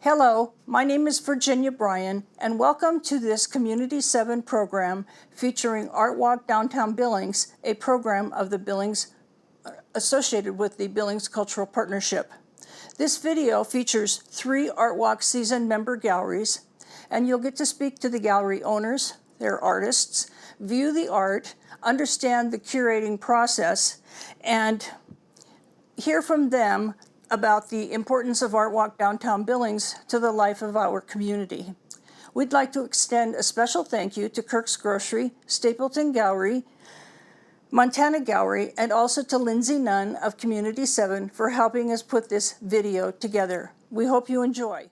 Hello, my name is Virginia Bryan, and welcome to this Community 7 program featuring ArtWalk Downtown Billings, a program of the Billings associated with the Billings Cultural Partnership. This video features 3 ArtWalk season member galleries, and you'll get to speak to the gallery owners, their artists, view the art, understand the curating process, and hear from them about the importance of ArtWalk Downtown Billings to the life of our community. We'd like to extend a special thank you to Kirk's Grocery, Stapleton Gallery, Montana Gallery, and also to Lindsay Nunn of Community 7 for helping us put this video together. We hope you enjoy.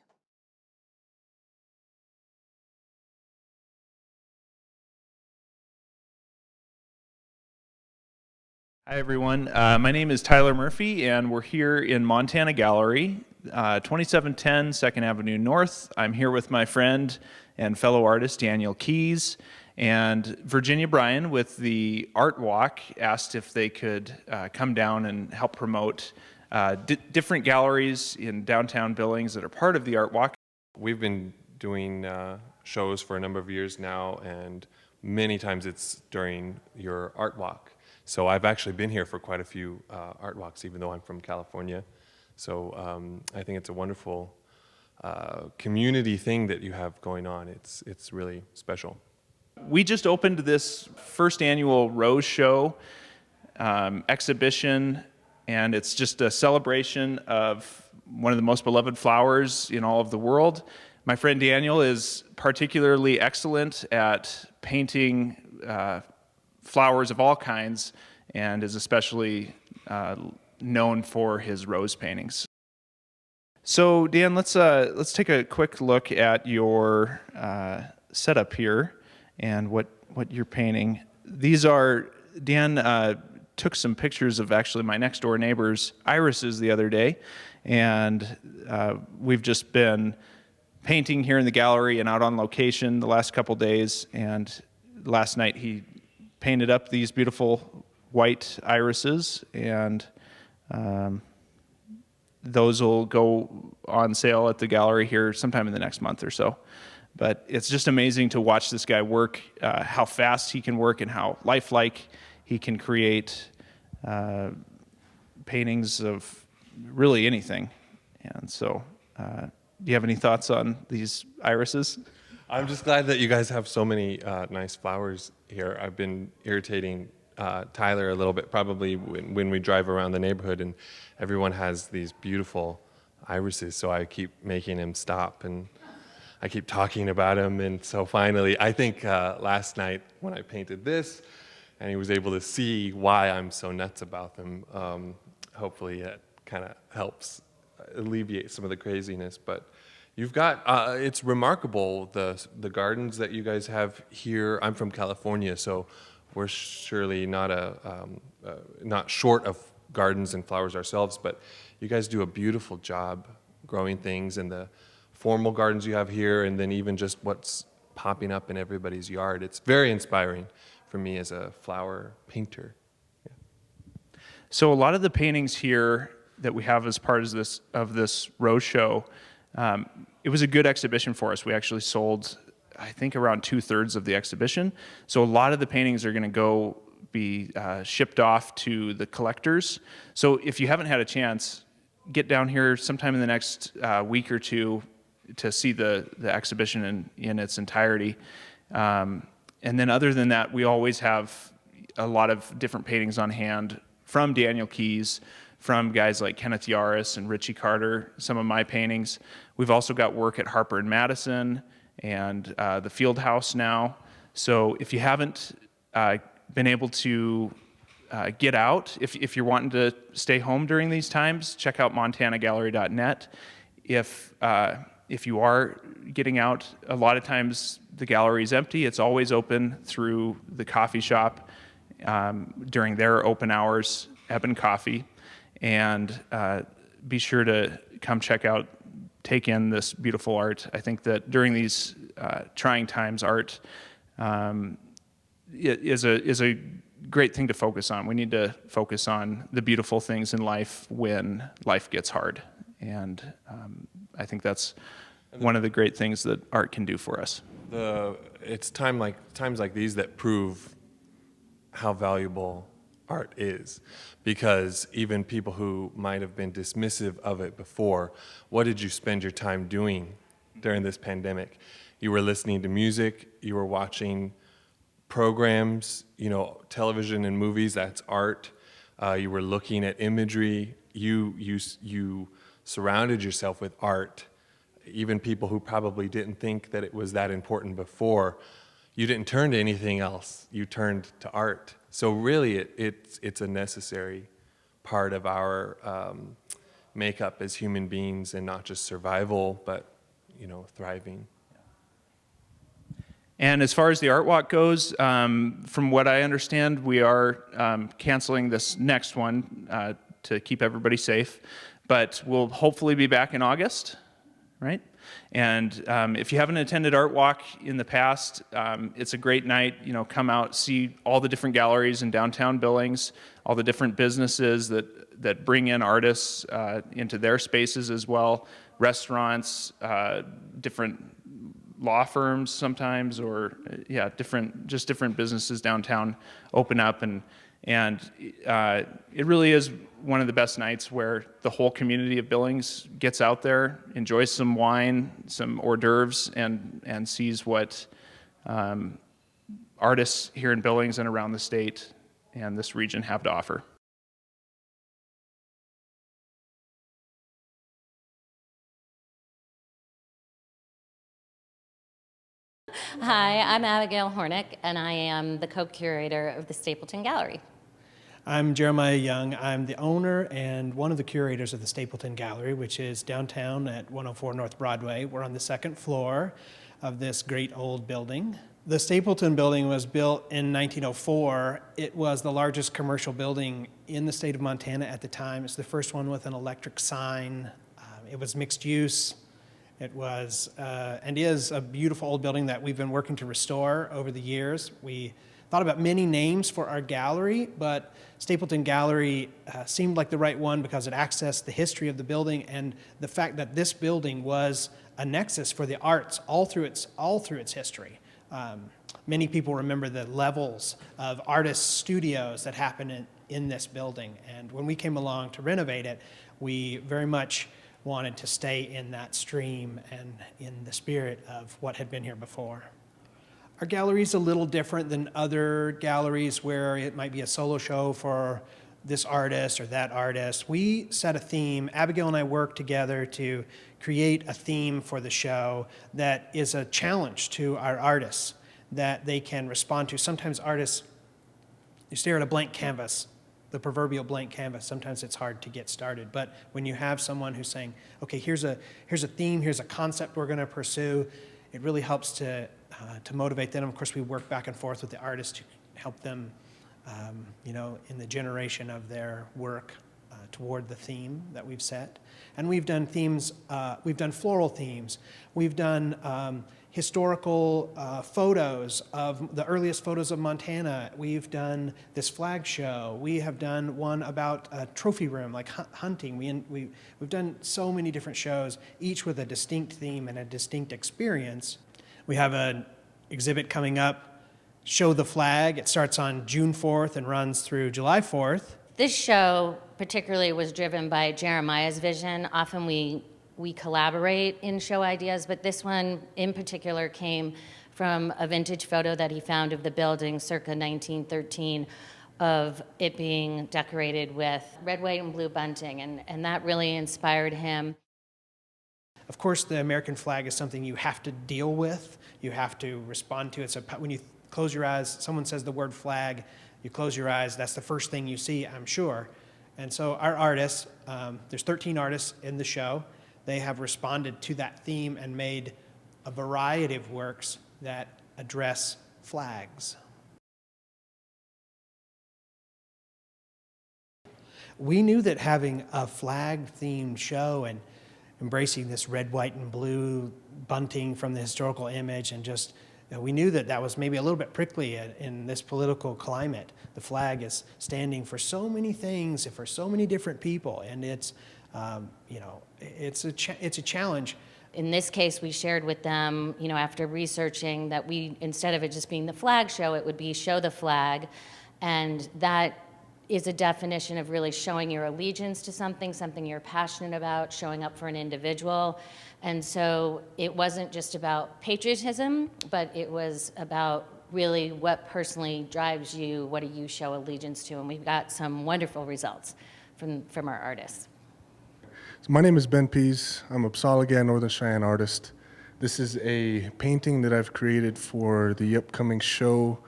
Hi everyone, my name is Tyler Murphy and we're here in Montana Gallery, 2710 2nd Avenue North. I'm here with my friend and fellow artist Daniel Keys, and Virginia Bryan with the ArtWalk asked if they could come down and help promote different galleries in downtown Billings that are part of the ArtWalk. We've been doing shows for a number of years now, and many times it's during your ArtWalk. So I've actually been here for quite a few art walks, even though I'm from California. So I think it's a wonderful community thing that you have going on. It's really special. We just opened this first annual Rose Show exhibition, and it's just a celebration of one of the most beloved flowers in all of the world. My friend Daniel is particularly excellent at painting flowers of all kinds, and is especially known for his rose paintings. So Dan, let's take a quick look at your setup here and what you're painting. These are, Dan took some pictures of actually my next door neighbor's irises the other day, and we've just been painting here in the gallery and out on location the last couple days, and last night he painted up these beautiful white irises, and those will go on sale at the gallery here sometime in the next month or so. But it's just amazing to watch this guy work, how fast he can work and how lifelike he can create paintings of really anything. And so, do you have any thoughts on these irises? I'm just glad that you guys have so many nice flowers here. I've been irritating Tyler a little bit, probably when we drive around the neighborhood, and everyone has these beautiful irises, so I keep making him stop, and I keep talking about him, and so finally, I think last night when I painted this, and he was able to see why I'm so nuts about them, hopefully it kind of helps alleviate some of the craziness. But you've got, it's remarkable, the gardens that you guys have here. I'm from California, so we're surely not not short of gardens and flowers ourselves, but you guys do a beautiful job growing things, and the formal gardens you have here, and then even just what's popping up in everybody's yard. It's very inspiring for me as a flower painter. Yeah. So a lot of the paintings here that we have as part of this Rose Show, it was a good exhibition for us. We actually sold, I think, around 2/3 of the exhibition. So a lot of the paintings are going to be shipped off to the collectors. So if you haven't had a chance, get down here sometime in the next week or two to see the exhibition in its entirety. And then other than that, we always have a lot of different paintings on hand from Daniel Keys, from guys like Kenneth Yaris and Richie Carter, some of my paintings. We've also got work at Harper and Madison and the Field House now. So if you haven't been able to get out, if you're wanting to stay home during these times, check out montanagallery.net. If you are getting out, a lot of times the gallery is empty. It's always open through the coffee shop during their open hours, Eben Coffee. And be sure to come check out, take in this beautiful art. I think that during these trying times, art is a great thing to focus on. We need to focus on the beautiful things in life when life gets hard. And I think that's one of the great things that art can do for us. It's times like these that prove how valuable art is, because even people who might have been dismissive of it before, what did you spend your time doing during this pandemic? You were listening to music, you were watching programs, television and movies, that's art. You were looking at imagery. You surrounded yourself with art. Even people who probably didn't think that it was that important before, you didn't turn to anything else. You turned to art. So really, it's a necessary part of our makeup as human beings, and not just survival, but thriving. And as far as the art walk goes, from what I understand, we are canceling this next one to keep everybody safe, but we'll hopefully be back in August, right? And if you haven't attended Art Walk in the past, it's a great night. Come out, see all the different galleries in downtown Billings, all the different businesses that bring in artists into their spaces as well, restaurants, different law firms sometimes, or different businesses downtown open up, and it really is one of the best nights where the whole community of Billings gets out there, enjoys some wine, some hors d'oeuvres, and sees what artists here in Billings and around the state and this region have to offer. Hi, I'm Abigail Hornick, and I am the co-curator of the Stapleton Gallery. I'm Jeremiah Young. I'm the owner and one of the curators of the Stapleton Gallery, which is downtown at 104 North Broadway. We're on the second floor of this great old building. The Stapleton building was built in 1904. It was the largest commercial building in the state of Montana at the time. It's the first one with an electric sign. It was mixed use. It was and is a beautiful old building that we've been working to restore over the years. We thought about many names for our gallery, but Stapleton Gallery seemed like the right one because it accessed the history of the building and the fact that this building was a nexus for the arts all through its history. Many people remember the levels of artists' studios that happened in this building, and when we came along to renovate it, we very much wanted to stay in that stream and in the spirit of what had been here before. Our gallery is a little different than other galleries where it might be a solo show for this artist or that artist. We set a theme. Abigail and I work together to create a theme for the show that is a challenge to our artists that they can respond to. Sometimes artists, you stare at a blank canvas, the proverbial blank canvas. Sometimes it's hard to get started, but when you have someone who's saying, okay, here's a theme, here's a concept we're going to pursue, it really helps to motivate them. Of course, we work back and forth with the artist to help them, in the generation of their work toward the theme that we've set. And we've done themes, we've done floral themes, we've done historical photos of the earliest photos of Montana. We've done this flag show. We have done one about a trophy room, like hunting. We've done so many different shows, each with a distinct theme and a distinct experience. We have an exhibit coming up, Show the Flag. It starts on June 4th and runs through July 4th. This show particularly was driven by Jeremiah's vision. Often we collaborate in show ideas, but this one in particular came from a vintage photo that he found of the building circa 1913 of it being decorated with red, white, and blue bunting, and that really inspired him. Of course, the American flag is something you have to deal with. You have to respond to it. So when you close your eyes, someone says the word flag, you close your eyes, that's the first thing you see, I'm sure. And so our artists, there's 13 artists in the show. They have responded to that theme and made a variety of works that address flags. We knew that having a flag-themed show and embracing this red, white, and blue bunting from the historical image, and just, we knew that that was maybe a little bit prickly in this political climate. The flag is standing for so many things and for so many different people, and it's It's a challenge. In this case, we shared with them, after researching that instead of it just being the flag show, it would be show the flag. And that is a definition of really showing your allegiance to something you're passionate about, showing up for an individual. And so it wasn't just about patriotism, but it was about really what personally drives you, what do you show allegiance to? And we've got some wonderful results from our artists. So my name is Ben Pease. I'm a Psalaga Northern Cheyenne artist. This is a painting that I've created for the upcoming show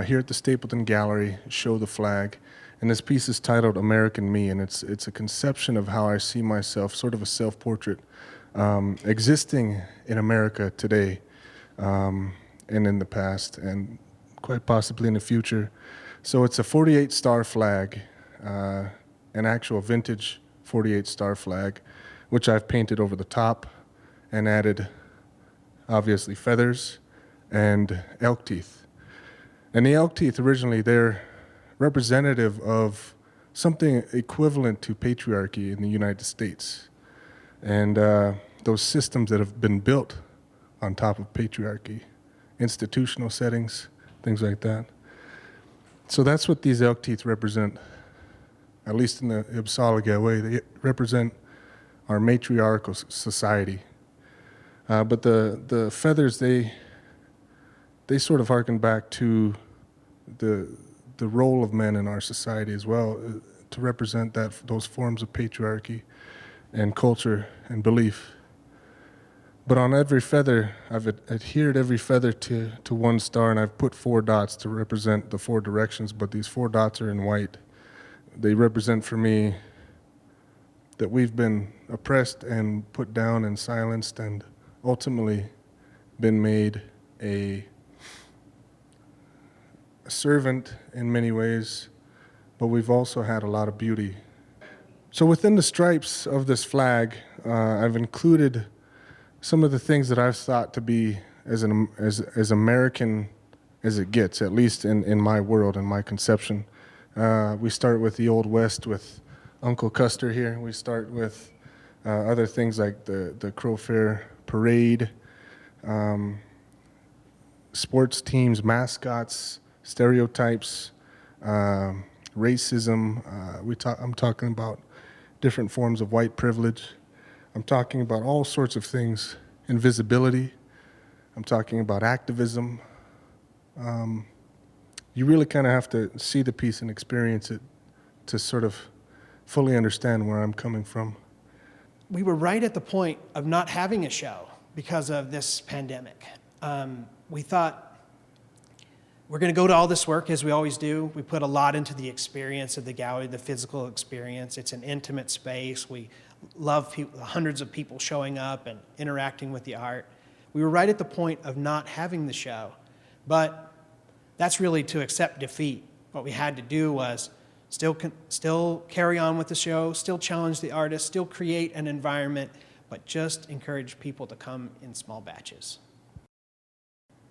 here at the Stapleton Gallery, Show the Flag. And this piece is titled American Me, and it's a conception of how I see myself, sort of a self-portrait, existing in America today and in the past, and quite possibly in the future. So it's a 48-star flag, an actual vintage 48-star flag, which I've painted over the top and added, obviously, feathers and elk teeth. And the elk teeth, originally, they're representative of something equivalent to patriarchy in the United States. And those systems that have been built on top of patriarchy, institutional settings, things like that. So that's what these elk teeth represent, at least in the Psalaga way. They represent our matriarchal society. But the feathers, they sort of harken back to the role of men in our society as well, to represent those forms of patriarchy and culture and belief. But on every feather, I've adhered every feather to one star, and I've put 4 dots to represent the 4 directions, but these 4 dots are in white. They represent for me that we've been oppressed and put down and silenced and ultimately been made a servant in many ways, but we've also had a lot of beauty. So within the stripes of this flag, I've included some of the things that I've thought to be as American as it gets, at least in my world and my conception. We start with the Old West with Uncle Custer here. We start with other things like the Crow Fair Parade, sports teams, mascots, stereotypes, racism. I'm talking about different forms of white privilege. I'm talking about all sorts of things, invisibility. I'm talking about activism. You really kind of have to see the piece and experience it to sort of fully understand where I'm coming from. We were right at the point of not having a show because of this pandemic. We thought, we're going to go to all this work, as we always do. We put a lot into the experience of the gallery, the physical experience. It's an intimate space. We love hundreds of people showing up and interacting with the art. We were right at the point of not having the show, but that's really to accept defeat. What we had to do was still carry on with the show, still challenge the artists, still create an environment, but just encourage people to come in small batches.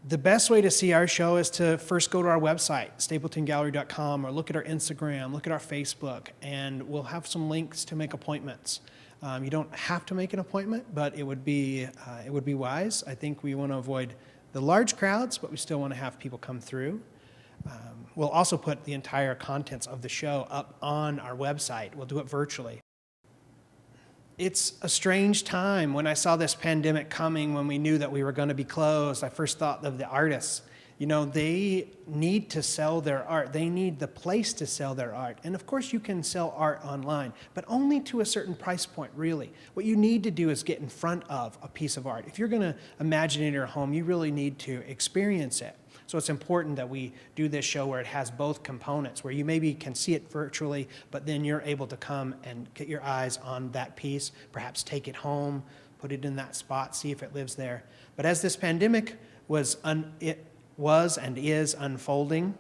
The best way to see our show is to first go to our website, stapletongallery.com, or look at our Instagram, look at our Facebook, and we'll have some links to make appointments. You don't have to make an appointment, but it would be wise. I think we want to avoid the large crowds, but we still want to have people come through. We'll also put the entire contents of the show up on our website. We'll do it virtually. It's a strange time. When I saw this pandemic coming, when we knew that we were going to be closed, I first thought of the artists. They need to sell their art. They need the place to sell their art. And of course you can sell art online, but only to a certain price point, really. What you need to do is get in front of a piece of art. If you're going to imagine it in your home, you really need to experience it. So it's important that we do this show where it has both components, where you maybe can see it virtually, but then you're able to come and get your eyes on that piece, perhaps take it home, put it in that spot, see if it lives there. But as this pandemic was and is unfolding,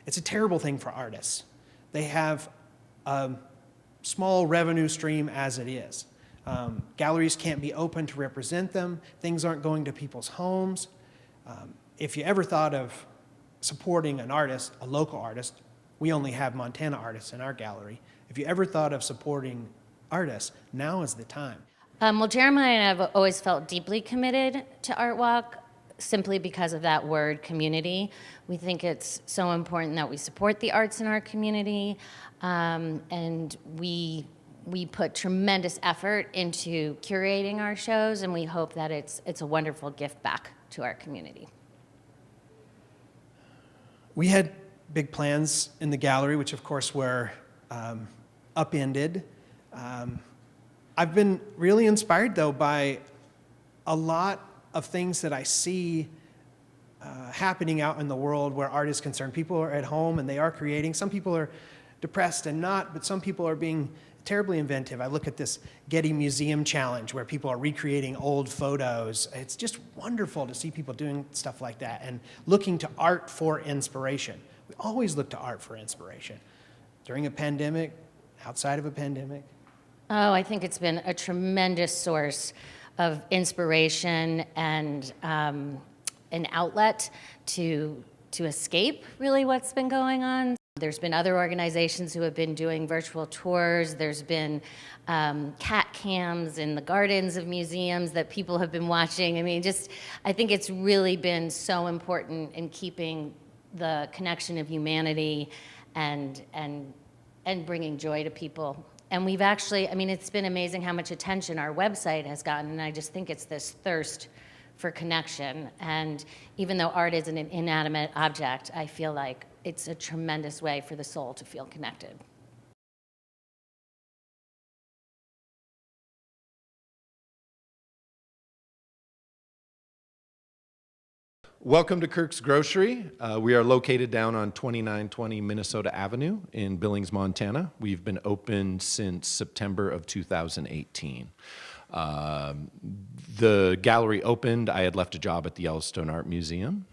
it's a terrible thing for artists. They have a small revenue stream as it is. Galleries can't be open to represent them. Things aren't going to people's homes. If you ever thought of supporting an artist, a local artist, we only have Montana artists in our gallery. If you ever thought of supporting artists, now is the time. Well, Jeremiah and I have always felt deeply committed to ArtWalk simply because of that word, community. We think it's so important that we support the arts in our community, and we put tremendous effort into curating our shows, and we hope that it's a wonderful gift back to our community. We had big plans in the gallery, which of course were upended. I've been really inspired, though, by a lot of things that I see happening out in the world where art is concerned. People are at home and they are creating. Some people are depressed and not, but some people are being terribly inventive. I look at this Getty Museum Challenge where people are recreating old photos. It's just wonderful to see people doing stuff like that and looking to art for inspiration. We always look to art for inspiration. During a pandemic, outside of a pandemic. Oh, I think it's been a tremendous source of inspiration and an outlet to escape really what's been going on. There's been other organizations who have been doing virtual tours. There's been cat cams in the gardens of museums that people have been watching. I mean, I think it's really been so important in keeping the connection of humanity and bringing joy to people. And we've actually, I mean, it's been amazing how much attention our website has gotten, and I just think it's this thirst for connection. And even though art isn't an inanimate object, I feel like it's a tremendous way for the soul to feel connected. Welcome to Kirk's Grocery. We are located down on 2920 Minnesota Avenue in Billings, Montana. We've been open since September of 2018. The gallery opened, I had left a job at the Yellowstone Art Museum,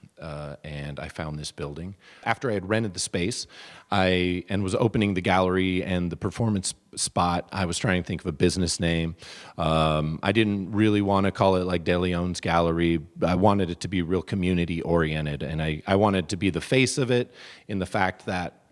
and I found this building. After I had rented the space and was opening the gallery and the performance spot, I was trying to think of a business name. I didn't really want to call it like De Leon's Gallery. I wanted it to be real community oriented, and I wanted to be the face of it in the fact that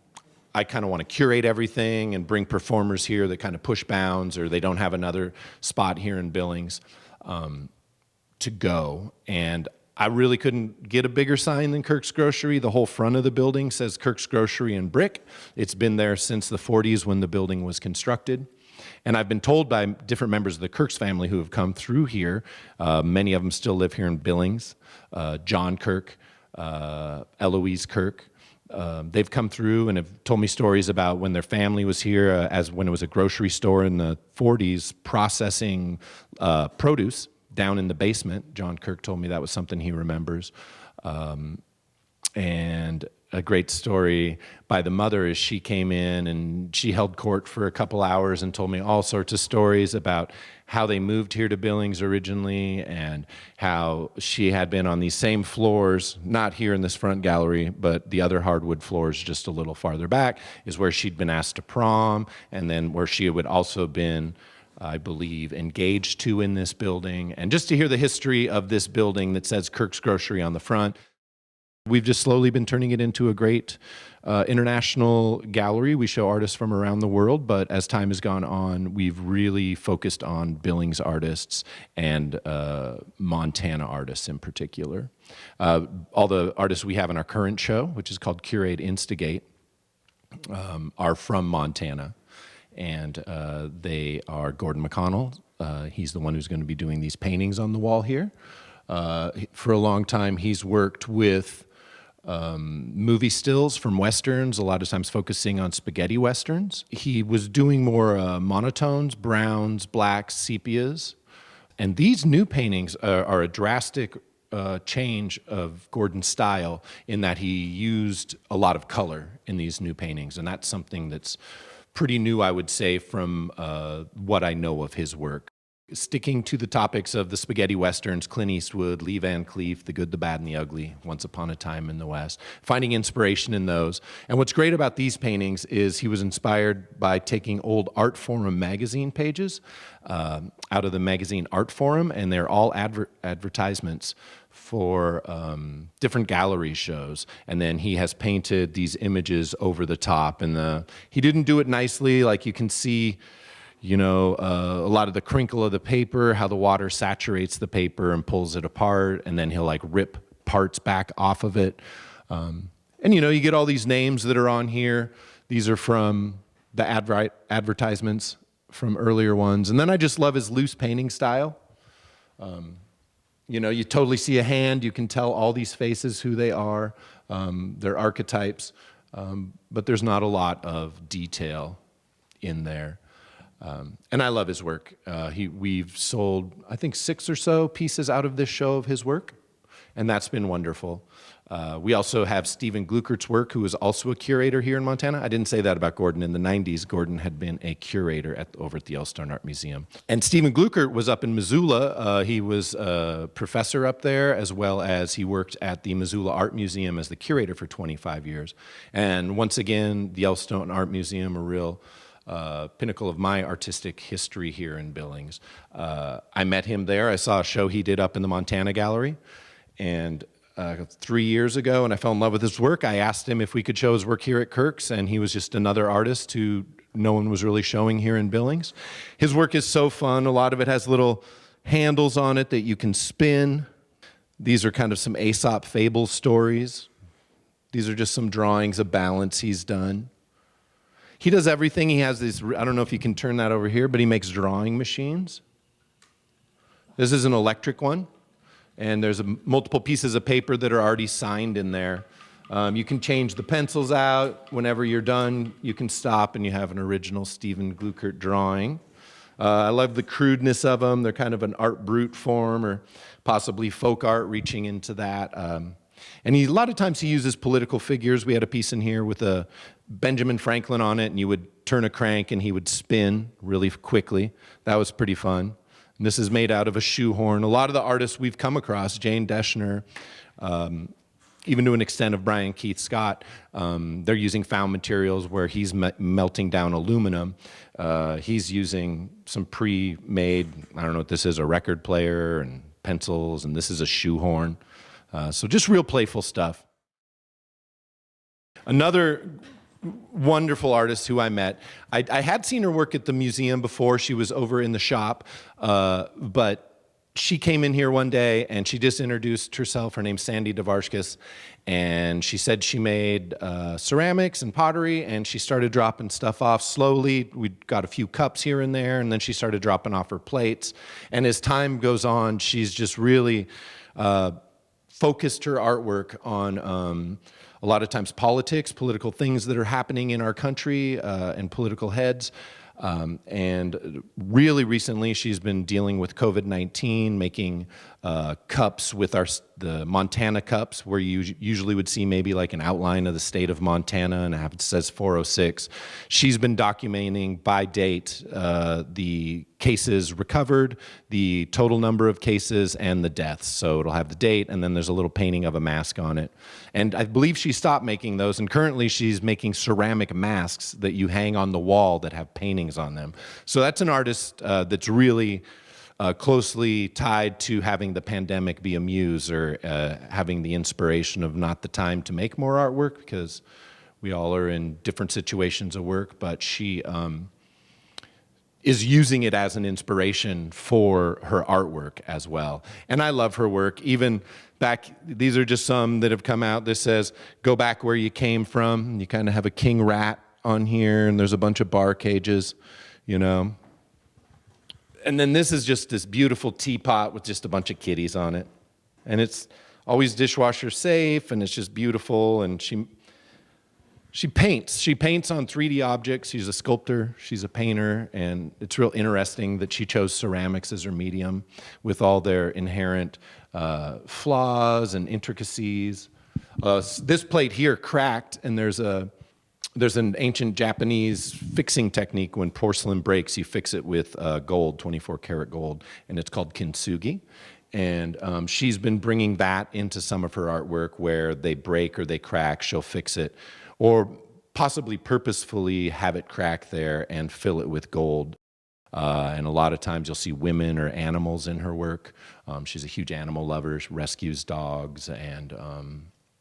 I kind of want to curate everything and bring performers here that kind of push bounds, or they don't have another spot here in Billings to go. And I really couldn't get a bigger sign than Kirk's Grocery. The whole front of the building says Kirk's Grocery in brick. It's been there since the 40s when the building was constructed. And I've been told by different members of the Kirk's family who have come through here, many of them still live here in Billings, John Kirk, Eloise Kirk. They've come through and have told me stories about when their family was here, as when it was a grocery store in the 40s, processing produce down in the basement. John Kirk told me that was something he remembers. And a great story by the mother is she came in and she held court for a couple hours and told me all sorts of stories about how they moved here to Billings originally and how she had been on these same floors, not here in this front gallery, but the other hardwood floors just a little farther back is where she'd been asked to prom, and then where she had also been, I believe, engaged to in this building. And just to hear the history of this building that says Kirk's Grocery on the front, we've just slowly been turning it into a great international gallery. We show artists from around the world, but as time has gone on, we've really focused on Billings artists and Montana artists in particular. All the artists we have in our current show, which is called Curate Instigate, are from Montana. And they are Gordon McConnell. He's the one who's going to be doing these paintings on the wall here. For a long time, he's worked with movie stills from Westerns, a lot of times focusing on spaghetti Westerns. He was doing more monotones, browns, blacks, sepias. And these new paintings are a drastic change of Gordon's style in that he used a lot of color in these new paintings. And that's something that's pretty new, I would say, from what I know of his work. Sticking to the topics of the spaghetti westerns, Clint Eastwood, Lee Van Cleef, The Good, the Bad, and the Ugly, Once Upon a Time in the West, finding inspiration in those. And what's great about these paintings is he was inspired by taking old Art Forum magazine pages out of the magazine Art Forum, and they're all advertisements for different gallery shows. And then he has painted these images over the top. And he didn't do it nicely, like you can see. a lot of the crinkle of the paper, how the water saturates the paper and pulls it apart, and then he'll like rip parts back off of it. And you get all these names that are on here. These are from the advertisements from earlier ones. And then I just love his loose painting style. You totally see a hand. You can tell all these faces who they are. They're archetypes, but there's not a lot of detail in there. And I love his work. We've sold, I think, 6 or so pieces out of this show of his work, and that's been wonderful. We also have Stephen Gluckert's work, who is also a curator here in Montana. I didn't say that about Gordon. In the 90s, Gordon had been a curator over at the Yellowstone Art Museum. And Stephen Gluckert was up in Missoula. He was a professor up there, as well as he worked at the Missoula Art Museum as the curator for 25 years. And once again, the Yellowstone Art Museum, a real pinnacle of my artistic history here in Billings. I met him there. I saw a show he did up in the Montana Gallery, and 3 years ago, and I fell in love with his work. I asked him if we could show his work here at Kirk's, and he was just another artist who no one was really showing here in Billings. His work is so fun. A lot of it has little handles on it that you can spin. These are kind of some Aesop fable stories. These are just some drawings of balance he's done. He does everything. He has these, I don't know if you can turn that over here, but he makes drawing machines. This is an electric one. And there's multiple pieces of paper that are already signed in there. You can change the pencils out. Whenever you're done, you can stop and you have an original Stephen Gluckert drawing. I love the crudeness of them. They're kind of an art brut form, or possibly folk art reaching into that. And a lot of times he uses political figures. We had a piece in here with a Benjamin Franklin on it, and you would turn a crank and he would spin really quickly. That was pretty fun. And this is made out of a shoehorn. A lot of the artists we've come across, Jane Deschner, even to an extent of Brian Keith Scott, they're using found materials where he's melting down aluminum. He's using some pre-made, I don't know what this is, a record player and pencils, and this is a shoehorn. So just real playful stuff. Another wonderful artist who I met. I had seen her work at the museum before. She was over in the shop, but she came in here one day and she just introduced herself. Her name's Sandy Devarskis, and she said she made ceramics and pottery, and she started dropping stuff off slowly. We got a few cups here and there, and then she started dropping off her plates. And as time goes on, she's just really focused her artwork on a lot of times politics, political things that are happening in our country, and political heads. And really recently, she's been dealing with COVID-19, making cups with the Montana cups, where you usually would see maybe like an outline of the state of Montana, and it says 406. She's been documenting by date the cases recovered, the total number of cases, and the deaths. So it'll have the date, and then there's a little painting of a mask on it. And I believe she stopped making those, and currently she's making ceramic masks that you hang on the wall that have paintings on them. So that's an artist that's really closely tied to having the pandemic be a muse, or having the inspiration of not the time to make more artwork, because we all are in different situations of work, but she is using it as an inspiration for her artwork as well. And I love her work. Even back, these are just some that have come out. This says, "Go back where you came from." You kind of have a king rat on here, and there's a bunch of bar cages, you know. And then this is just this beautiful teapot with just a bunch of kitties on it. And it's always dishwasher safe, and it's just beautiful. And she paints. She paints on 3D objects. She's a sculptor. She's a painter. And it's real interesting that she chose ceramics as her medium, with all their inherent flaws and intricacies. This plate here cracked, and there's an ancient Japanese fixing technique. When porcelain breaks, you fix it with gold, 24 karat gold, and it's called kintsugi. And she's been bringing that into some of her artwork, where they break or they crack, she'll fix it, or possibly purposefully have it crack there and fill it with gold. And a lot of times you'll see women or animals in her work. She's a huge animal lover. She rescues dogs, and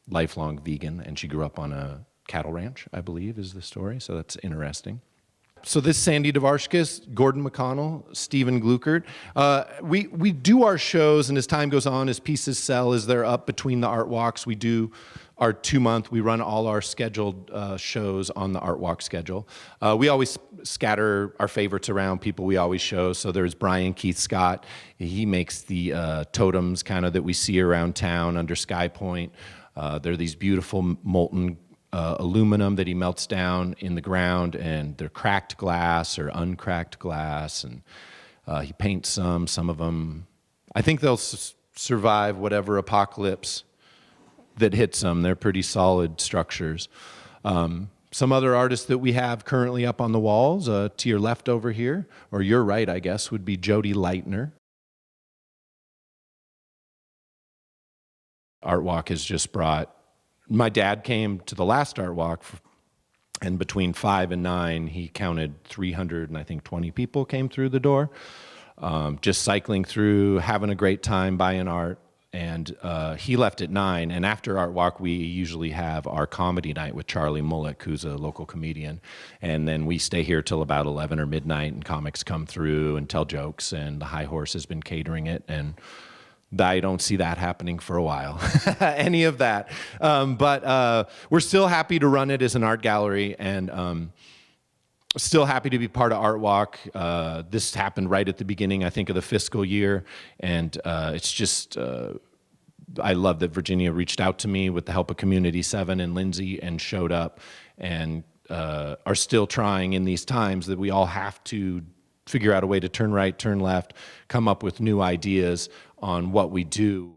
lifelong vegan, and she grew up on a cattle ranch, I believe, is the story, so that's interesting. So this Sandy Dvarskis, Gordon McConnell, Stephen Glukert. We do our shows, and as time goes on, as pieces sell, as they're up between the art walks, we do our 2-month. We run all our scheduled shows on the art walk schedule. We always scatter our favorites around, people we always show. So there's Brian Keith Scott. He makes the totems kind of that we see around town under Sky Point. They're these beautiful molten aluminum that he melts down in the ground, and they're cracked glass or uncracked glass, and he paints some of them. I think they'll survive whatever apocalypse that hits them. They're pretty solid structures. Some other artists that we have currently up on the walls, to your left over here, or your right, I guess, would be Jody Leitner. Art Walk has just brought, my dad came to the last Art Walk, and between 5 and 9, he counted 320 people came through the door, just cycling through, having a great time, buying art. And he left at 9, and after Art Walk, we usually have our comedy night with Charlie Mullick, who's a local comedian. And then we stay here till about 11 or midnight, and comics come through and tell jokes, and the High Horse has been catering it, and I don't see that happening for a while, any of that. But we're still happy to run it as an art gallery, and still happy to be part of Art Walk. This happened right at the beginning, I think, of the fiscal year, and it's just, I love that Virginia reached out to me with the help of Community 7 and Lindsay and showed up, and are still trying in these times that we all have to figure out a way to turn right, turn left, come up with new ideas on what we do.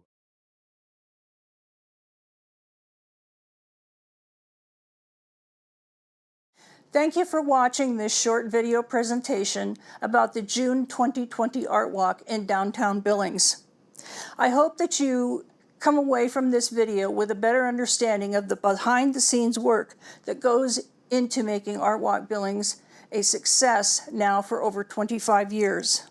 Thank you for watching this short video presentation about the June 2020 Art Walk in downtown Billings. I hope that you come away from this video with a better understanding of the behind-the-scenes work that goes into making Art Walk Billings a success now for over 25 years.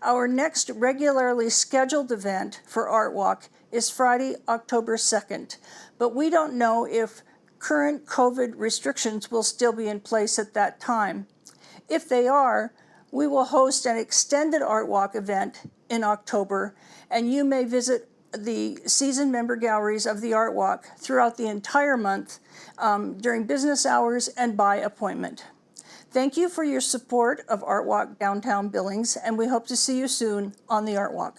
Our next regularly scheduled event for Art Walk is Friday, October 2nd, but we don't know if current COVID restrictions will still be in place at that time. If they are, we will host an extended Art Walk event in October, and you may visit the season member galleries of the Art Walk throughout the entire month during business hours and by appointment. Thank you for your support of Art Walk Downtown Billings, and we hope to see you soon on the Art Walk.